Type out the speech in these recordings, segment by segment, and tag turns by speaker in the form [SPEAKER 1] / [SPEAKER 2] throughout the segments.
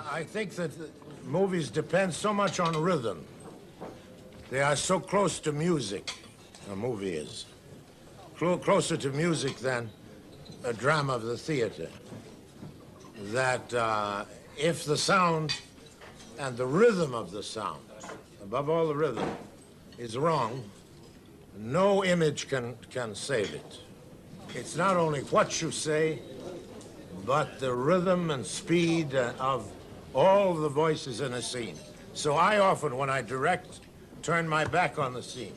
[SPEAKER 1] I think that movies depend so much on rhythm. They are so close to music, a movie is. Closer to music than a drama of the theater. That if the sound and the rhythm of the sound, above all the rhythm, is wrong, no image can save it. It's not only what you say, but the rhythm and speed of all the voices in a scene. So I often, when I direct, turn my back on the scene.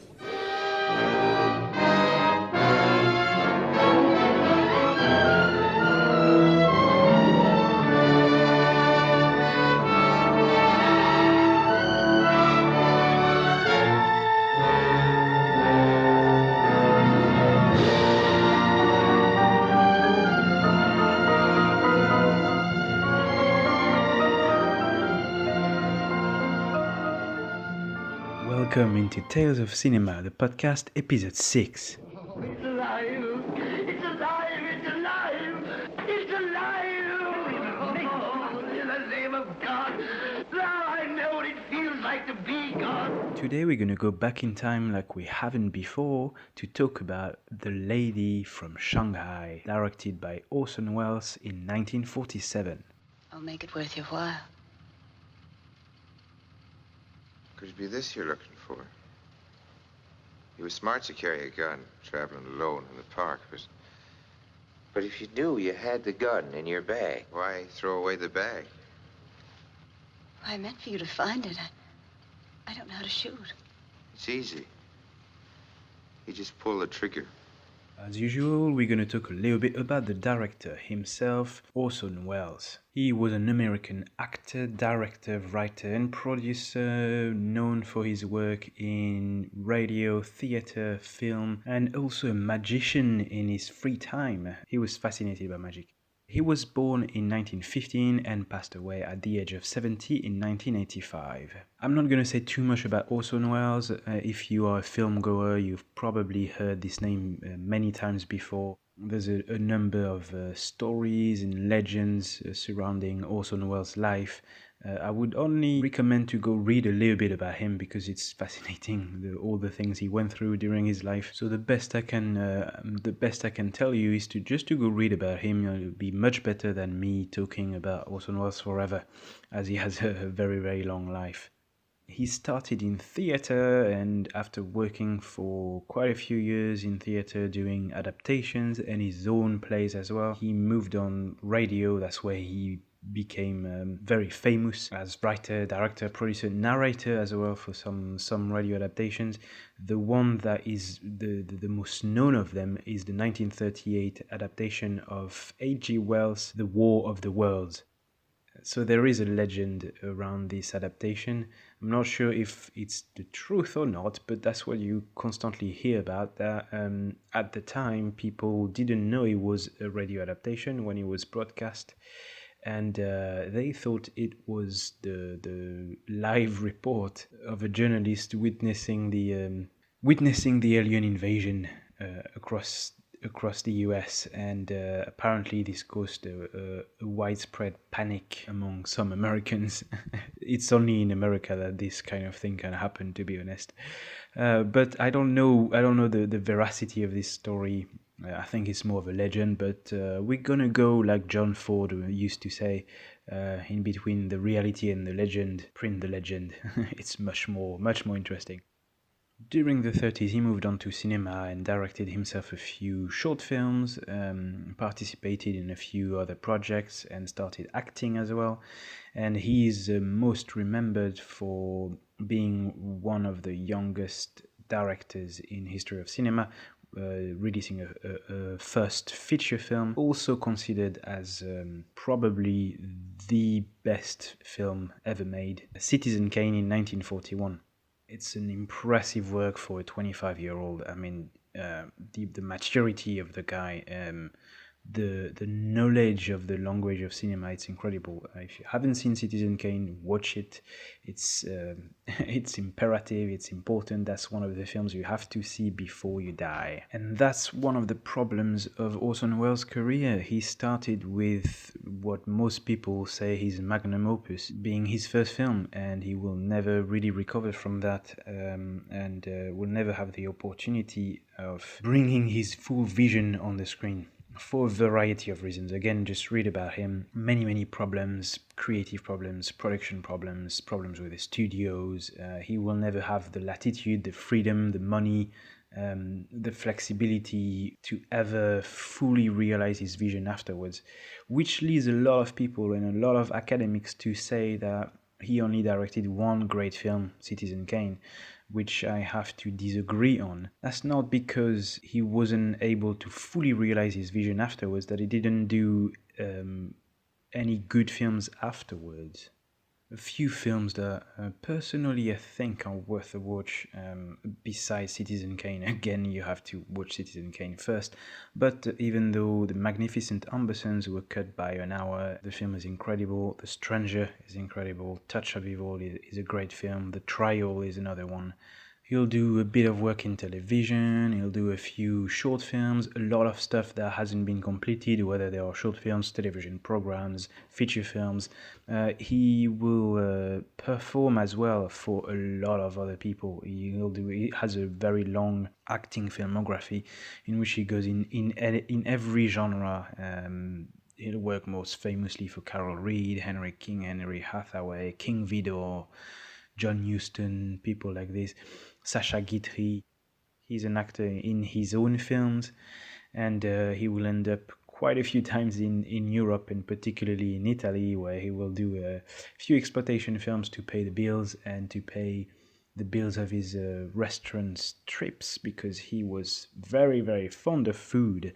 [SPEAKER 2] Welcome into Tales of Cinema, the podcast, episode 6.
[SPEAKER 3] It's alive! It's alive! It's alive! It's alive! Oh, in the name of God! Now I know what it feels like to be God!
[SPEAKER 2] Today we're going to go back in time like we haven't before to talk about The Lady from Shanghai, directed by Orson Welles in 1947.
[SPEAKER 4] I'll make it worth your while.
[SPEAKER 5] Could it be this you're looking for? You were smart to carry a gun, traveling alone in the park, but if you knew you had the gun in your bag, why throw away the bag?
[SPEAKER 4] I meant for you to find it. I don't know how to shoot.
[SPEAKER 5] It's easy. You just pull the trigger.
[SPEAKER 2] As usual, we're going to talk a little bit about the director himself, Orson Welles. He was an American actor, director, writer and producer known for his work in radio, theater, film, and also a magician in his free time. He was fascinated by magic. He was born in 1915 and passed away at the age of 70 in 1985. I'm not going to say too much about Orson Welles. If you are a film goer, you've probably heard this name many times before. There's a number of stories and legends surrounding Orson Welles' life. I would only recommend to go read a little bit about him because it's fascinating, all the things he went through during his life. So the best I can tell you is to go read about him. It'll be much better than me talking about Orson Welles forever, as he has a very, very long life. He started in theater, and after working for quite a few years in theater doing adaptations and his own plays as well, he moved on radio. That's where he became very famous as writer, director, producer, narrator as well for some radio adaptations. The one that is the most known of them is the 1938 adaptation of H.G. Wells' The War of the Worlds. So there is a legend around this adaptation. I'm not sure if it's the truth or not, but that's what you constantly hear about. That at the time, people didn't know it was a radio adaptation when it was broadcast, and they thought it was the live report of a journalist witnessing the alien invasion across the US, and apparently this caused a widespread panic among some Americans. It's only in America that this kind of thing can happen, to be honest. But I don't know the veracity of this story. I think it's more of a legend, but we're gonna go like John Ford used to say, in between the reality and the legend, print the legend. It's much more interesting. During the 30s, he moved on to cinema and directed himself a few short films, participated in a few other projects, and started acting as well. And he is most remembered for being one of the youngest directors in history of cinema, releasing a first feature film, also considered as probably the best film ever made, Citizen Kane in 1941. It's an impressive work for a 25-year-old. I mean, the maturity of the guy the knowledge of the language of cinema, it's incredible. If you haven't seen Citizen Kane, watch it. It's it's imperative, it's important. That's one of the films you have to see before you die. And that's one of the problems of Orson Welles' career. He started with what most people say his magnum opus, being his first film, and he will never really recover from that, and will never have the opportunity of bringing his full vision on the screen, for a variety of reasons. Again, just read about him. Many problems, creative problems, production problems, problems with the studios. He will never have the latitude, the freedom, the money, the flexibility to ever fully realize his vision afterwards, which leads a lot of people and a lot of academics to say that he only directed one great film, Citizen Kane, which I have to disagree on. That's not because he wasn't able to fully realize his vision afterwards, that he didn't do any good films afterwards. A few films that personally I think are worth a watch besides Citizen Kane. Again, you have to watch Citizen Kane first. But even though The Magnificent Ambersons were cut by an hour, the film is incredible. The Stranger is incredible. Touch of Evil is a great film. The Trial is another one. He'll do a bit of work in television, he'll do a few short films, a lot of stuff that hasn't been completed, whether they are short films, television programs, feature films. He will perform as well for a lot of other people. He has a very long acting filmography in which he goes in every genre. He'll work most famously for Carol Reed, Henry King, Henry Hathaway, King Vidor, John Huston, people like this. Sacha Guitry. He's an actor in his own films, and he will end up quite a few times in Europe, and particularly in Italy, where he will do a few exploitation films to pay the bills and to pay the bills of his restaurant trips, because he was very fond of food.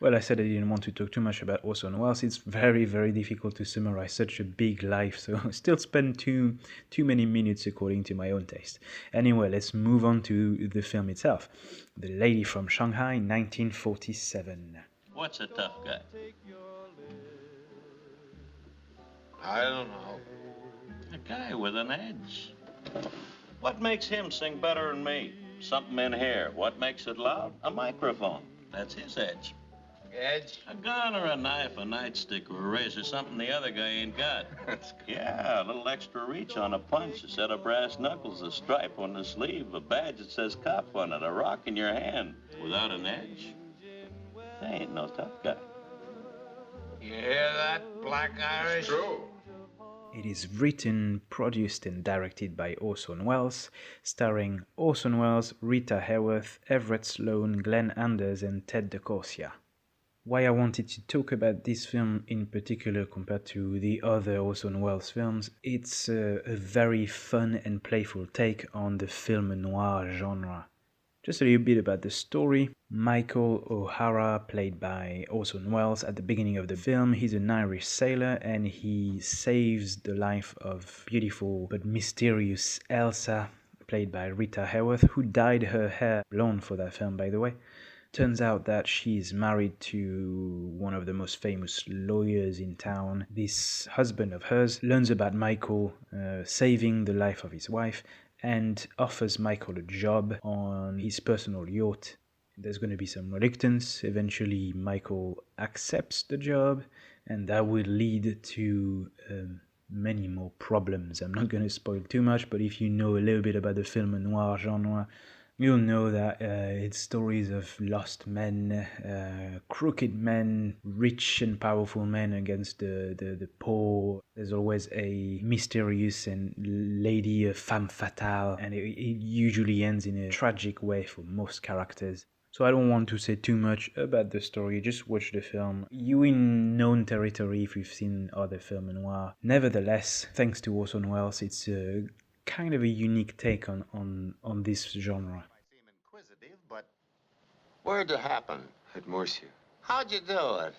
[SPEAKER 2] Well, I said I didn't want to talk too much about Orson Welles. It's very difficult to summarize such a big life, so I still spend too many minutes according to my own taste. Anyway, let's move on to the film itself. The Lady from Shanghai, 1947.
[SPEAKER 6] What's a tough guy?
[SPEAKER 7] I don't know.
[SPEAKER 6] A guy with an edge. What makes him sing better than me? Something in here. What makes it loud? A microphone. That's his edge.
[SPEAKER 7] Edge?
[SPEAKER 6] A gun or a knife, a nightstick or a razor, something the other guy ain't got. Yeah, a little extra reach on a punch, a set of brass knuckles, a stripe on the sleeve, a badge that says cop on it, a rock in your hand. Without an edge, they ain't no tough guy.
[SPEAKER 7] You hear that, Black Irish?
[SPEAKER 5] It's true.
[SPEAKER 2] It is written, produced and directed by Orson Welles, starring Orson Welles, Rita Hayworth, Everett Sloane, Glenn Anders and Ted DeCorsia. Why I wanted to talk about this film in particular compared to the other Orson Welles films, it's a very fun and playful take on the film noir genre. Just a little bit about the story. Michael O'Hara, played by Orson Welles at the beginning of the film, he's an Irish sailor and he saves the life of beautiful but mysterious Elsa, played by Rita Hayworth, who dyed her hair blonde for that film, by the way. Turns out that she's married to one of the most famous lawyers in town. This husband of hers learns about Michael saving the life of his wife and offers Michael a job on his personal yacht. There's going to be some reluctance. Eventually, Michael accepts the job, and that will lead to many more problems. I'm not going to spoil too much, but if you know a little bit about the film noir genre, you'll know that it's stories of lost men, crooked men, rich and powerful men against the poor. There's always a mysterious and lady, a femme fatale, and it usually ends in a tragic way for most characters. So I don't want to say too much about the story, just watch the film. You're in known territory if you've seen other film noir. Nevertheless, thanks to Orson Welles, it's a kind of a unique take on this genre.
[SPEAKER 7] I seem inquisitive, but where'd it happen?
[SPEAKER 5] At Murcia.
[SPEAKER 7] How'd you do it?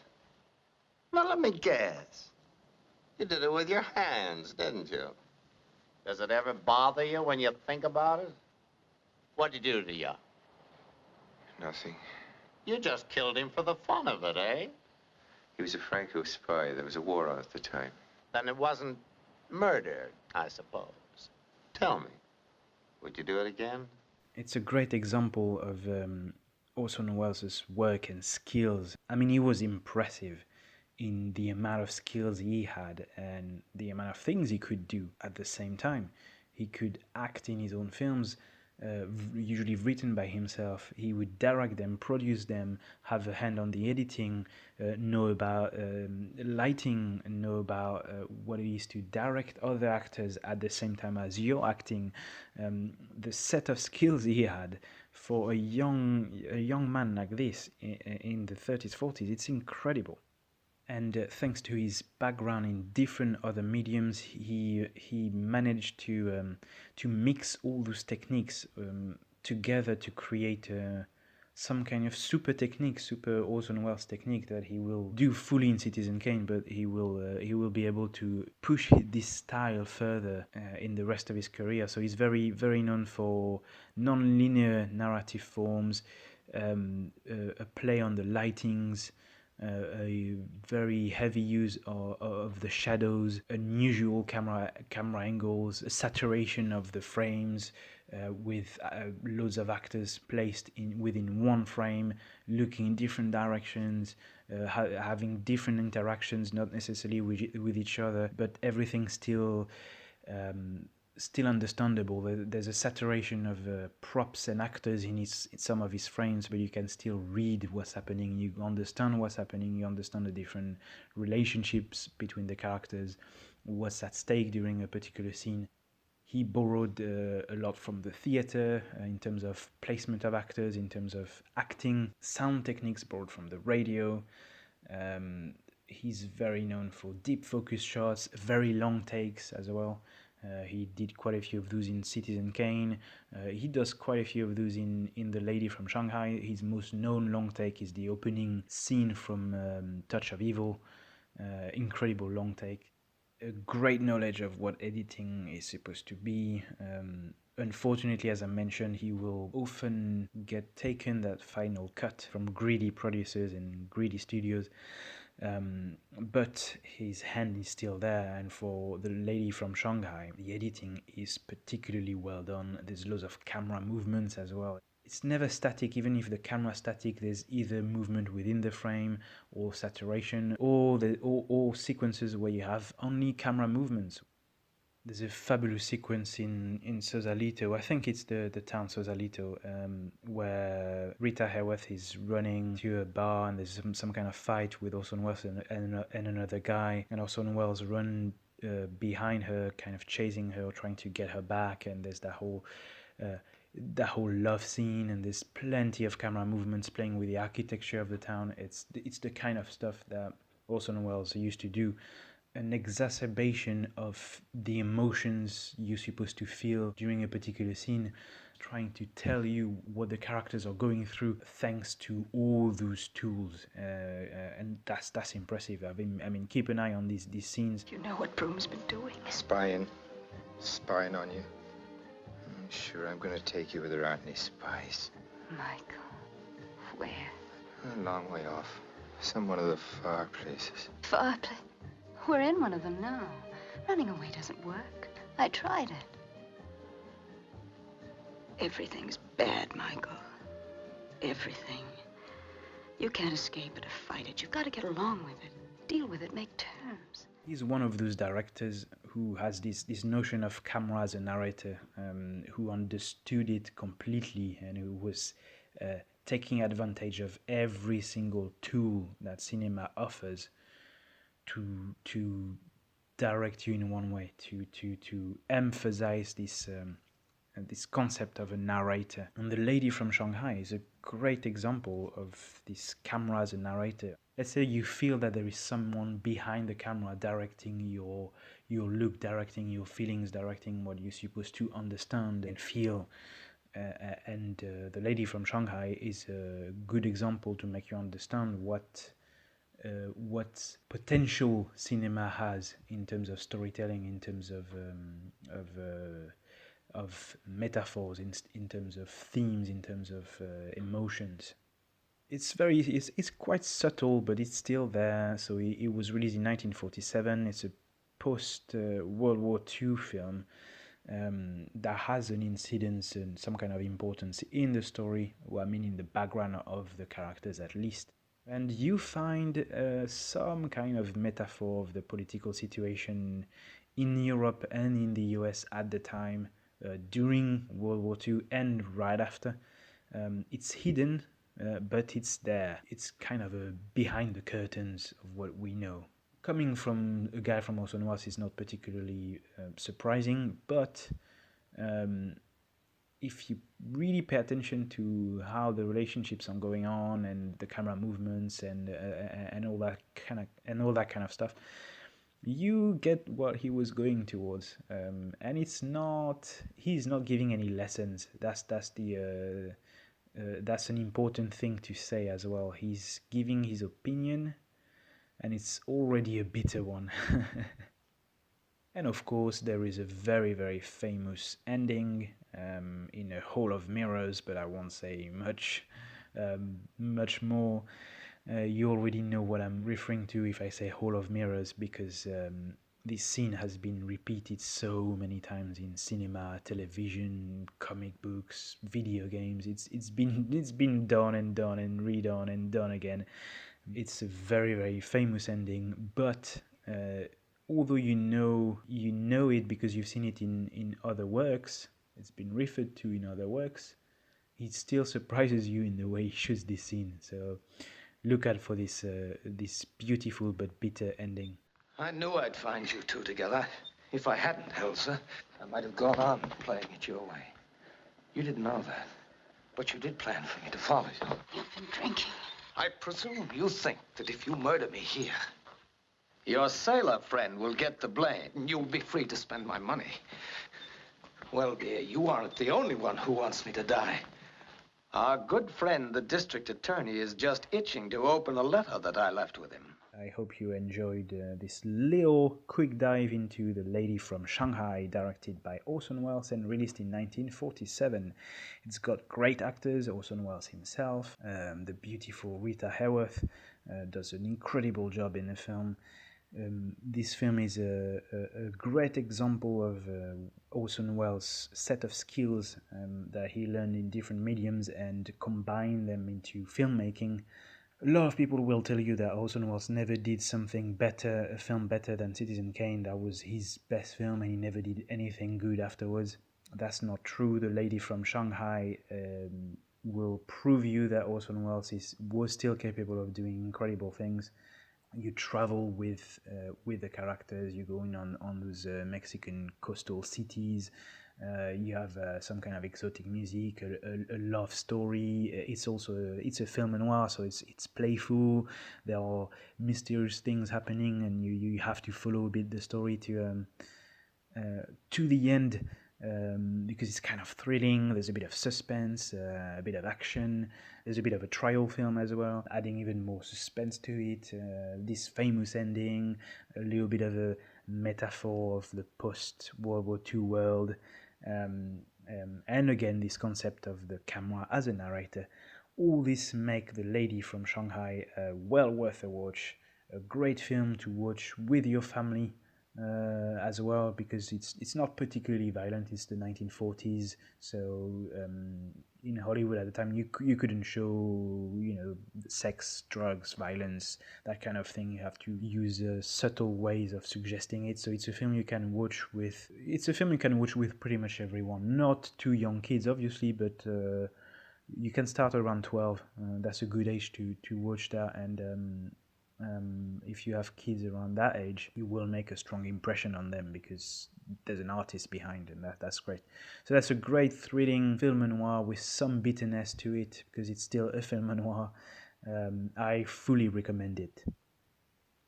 [SPEAKER 7] Now, let me guess. You did it with your hands, didn't you? Does it ever bother you when you think about it? What'd you do to you?
[SPEAKER 5] Nothing.
[SPEAKER 7] You just killed him for the fun of it, eh?
[SPEAKER 5] He was a Franco spy. There was a war on at the time.
[SPEAKER 7] Then it wasn't murder, I suppose. Tell me, would you do it again?
[SPEAKER 2] It's a great example of Orson Welles' work and skills. I mean, he was impressive in the amount of skills he had and the amount of things he could do at the same time. He could act in his own films, usually written by himself. He would direct them, produce them, have a hand on the editing, know about lighting, know about what it is to direct other actors at the same time as you're acting. The set of skills he had for a young man like this in the 30s, 40s, it's incredible. And thanks to his background in different other mediums, he managed to mix all those techniques together to create some kind of super technique, super Orson Welles technique that he will do fully in Citizen Kane, but he will be able to push this style further in the rest of his career. So he's very, very known for non-linear narrative forms, a play on the lightings, a very heavy use of the shadows, unusual camera angles, a saturation of the frames, with loads of actors placed within one frame, looking in different directions, having different interactions, not necessarily with each other, but everything still understandable. There's a saturation of props and actors in some of his frames, but you can still read what's happening. You understand what's happening. You understand the different relationships between the characters, what's at stake during a particular scene. He borrowed a lot from the theater in terms of placement of actors, in terms of acting, sound techniques borrowed from the radio. He's very known for deep focus shots, very long takes as well. He did quite a few of those in Citizen Kane. He does quite a few of those in The Lady from Shanghai. His most known long take is the opening scene from Touch of Evil. Incredible long take. A great knowledge of what editing is supposed to be. Unfortunately, as I mentioned, he will often get taken that final cut from greedy producers and greedy studios. But his hand is still there, and for The Lady from Shanghai, the editing is particularly well done. There's loads of camera movements as well. It's never static. Even if the camera's static, there's either movement within the frame or saturation, or sequences where you have only camera movements. There's a fabulous sequence in Sausalito. I think it's the town Sausalito, where Rita Hayworth is running to a bar and there's some kind of fight with Orson Welles and another guy, and Orson Welles run behind her, kind of chasing her, trying to get her back, and there's that whole love scene, and there's plenty of camera movements playing with the architecture of the town. It's the kind of stuff that Orson Welles used to do. An exacerbation of the emotions you're supposed to feel during a particular scene, trying to tell you what the characters are going through thanks to all those tools, and that's impressive. I mean, keep an eye on these scenes.
[SPEAKER 4] You know what Broom's been doing?
[SPEAKER 5] Spying on you. Sure, I'm going to take you where there aren't any spies.
[SPEAKER 4] Michael, where?
[SPEAKER 5] A long way off. Some one of the far places.
[SPEAKER 4] Far place. We're in one of them now. Running away doesn't work. I tried it. Everything's bad, Michael. Everything. You can't escape it or fight it. You've got to get along with it. Deal with it. Make terms.
[SPEAKER 2] He's one of those directors who has this notion of camera as a narrator, who understood it completely and who was taking advantage of every single tool that cinema offers to direct you in one way, to emphasize this concept of a narrator. And The Lady from Shanghai is a great example of this camera as a narrator. Let's say you feel that there is someone behind the camera directing your look, directing your feelings, directing what you're supposed to understand and feel. And The Lady from Shanghai is a good example to make you understand what potential cinema has in terms of storytelling, in terms of metaphors, in terms of themes, in terms of emotions. It's quite subtle, but it's still there. So it was released in 1947. It's a post World War II film that has an incidence and some kind of importance in the story. Well, I mean, in the background of the characters at least. And you find some kind of metaphor of the political situation in Europe and in the US at the time, during World War II and right after. It's hidden, but it's there. It's kind of a behind the curtains of what we know. Coming from a guy from Orson Welles is not particularly surprising, but if you really pay attention to how the relationships are going on and the camera movements and all that kind of stuff, you get what he was going towards, and he's not giving any lessons. That's an important thing to say as well. He's giving his opinion, and it's already a bitter one. And of course, there is a very, very famous ending in a Hall of Mirrors, but I won't say much more. You already know what I'm referring to if I say Hall of Mirrors, because this scene has been repeated so many times in cinema, television, comic books, video games. It's been done and done and redone and done again. It's a very, very famous ending, but although you know it because you've seen it in other works, it's been referred to in other works, it still surprises you in the way he shoots this scene. So look out for this beautiful but bitter ending.
[SPEAKER 8] I knew I'd find you two together. If I hadn't, Elsa, I might have gone on playing it your way. You didn't know that, but you did plan for me to follow you.
[SPEAKER 4] You've been drinking.
[SPEAKER 8] I presume you think that if you murder me here, your sailor friend will get the blame, and you'll be free to spend my money. Well, dear, you aren't the only one who wants me to die. Our good friend, the district attorney, is just itching to open a letter that I left with him.
[SPEAKER 2] I hope you enjoyed this little quick dive into The Lady from Shanghai, directed by Orson Welles and released in 1947. It's got great actors, Orson Welles himself, the beautiful Rita Hayworth does an incredible job in the film. This film is a great example of Orson Welles' set of skills that he learned in different mediums and combined them into filmmaking. A lot of people will tell you that Orson Welles never did a film better than Citizen Kane. That was his best film and he never did anything good afterwards. That's not true. The Lady from Shanghai will prove you that Orson Welles was still capable of doing incredible things. You travel with the characters. You go in on those Mexican coastal cities. You have some kind of exotic music, a love story. It's a film noir, so it's playful. There are mysterious things happening, and you have to follow a bit the story to the end. Because it's kind of thrilling. There's a bit of suspense, a bit of action. There's a bit of a trial film as well, adding even more suspense to it. This famous ending, a little bit of a metaphor of the post-World War II world. And again, this concept of the camera as a narrator. All this make The Lady from Shanghai well worth a watch. A great film to watch with your family. As well, because it's not particularly violent. It's the 1940s, so in Hollywood at the time you couldn't show sex, drugs, violence, that kind of thing. You have to use subtle ways of suggesting it. So it's a film you can watch with. It's a film you can watch with pretty much everyone. Not too young kids, obviously, but you can start around 12. That's a good age to watch that, and if you have kids around that age, you will make a strong impression on them because there's an artist behind it, and that's great. So that's a great thrilling film noir with some bitterness to it because it's still a film noir. I fully recommend it.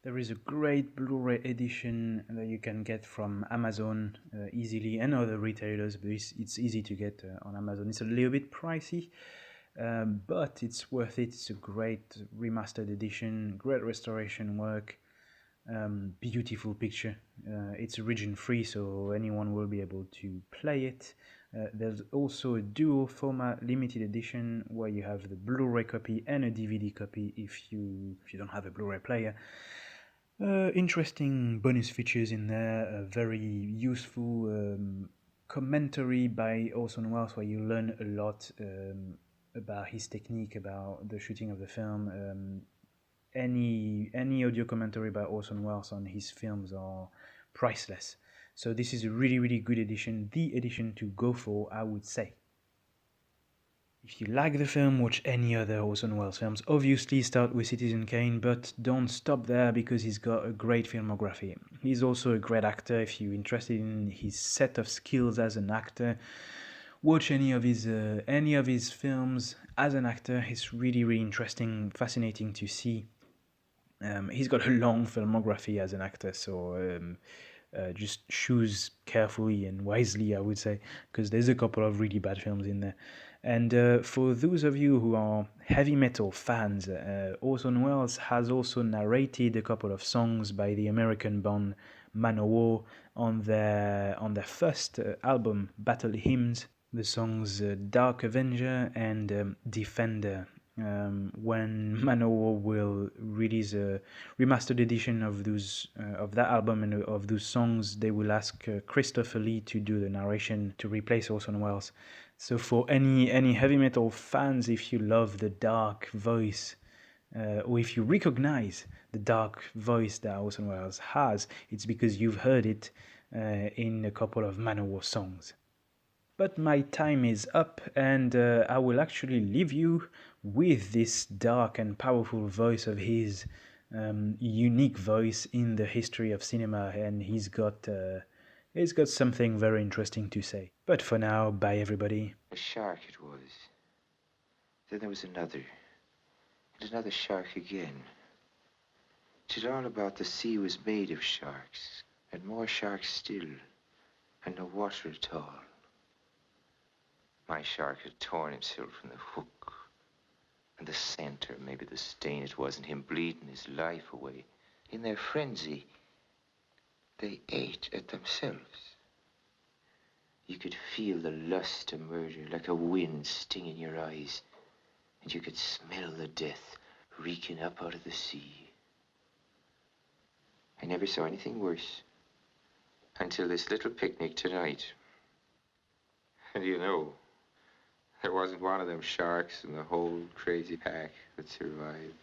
[SPEAKER 2] There is a great Blu-ray edition that you can get from Amazon easily and other retailers, but it's easy to get on Amazon. It's a little bit pricey. But it's worth it. It's a great remastered edition, great restoration work, beautiful picture. It's region free, so anyone will be able to play it. There's also a dual format limited edition where you have the Blu-ray copy and a DVD copy if you don't have a Blu-ray player. Interesting bonus features in there, a very useful commentary by Orson Welles where you learn a lot about his technique, about the shooting of the film. Any audio commentary by Orson Welles on his films are priceless. So this is a really, really good edition, the edition to go for, I would say. If you like the film, watch any other Orson Welles films. Obviously start with Citizen Kane, but don't stop there because he's got a great filmography. He's also a great actor. If you're interested in his set of skills as an actor, watch any of his films as an actor. It's really, really interesting, fascinating to see. He's got a long filmography as an actor, so just choose carefully and wisely, I would say, because there's a couple of really bad films in there. And for those of you who are heavy metal fans, Orson Welles has also narrated a couple of songs by the American band Manowar on their first album, Battle Hymns. The songs Dark Avenger and Defender. When Manowar will release a remastered edition of that album and of those songs, they will ask Christopher Lee to do the narration to replace Orson Welles. So for any heavy metal fans, if you love the dark voice, or if you recognize the dark voice that Orson Welles has, it's because you've heard it in a couple of Manowar songs. But my time is up, and I will actually leave you with this dark and powerful voice of his, unique voice in the history of cinema, and he's got something very interesting to say. But for now, bye everybody.
[SPEAKER 5] A shark it was. Then there was another. And another shark again. Till all about the sea was made of sharks, and more sharks still, and no water at all. My shark had torn himself from the hook. And the scent, or maybe the stain, it wasn't him bleeding his life away. In their frenzy, they ate at themselves. You could feel the lust of murder like a wind stinging your eyes. And you could smell the death reeking up out of the sea. I never saw anything worse. Until this little picnic tonight. And you know, there wasn't one of them sharks in the whole crazy pack that survived.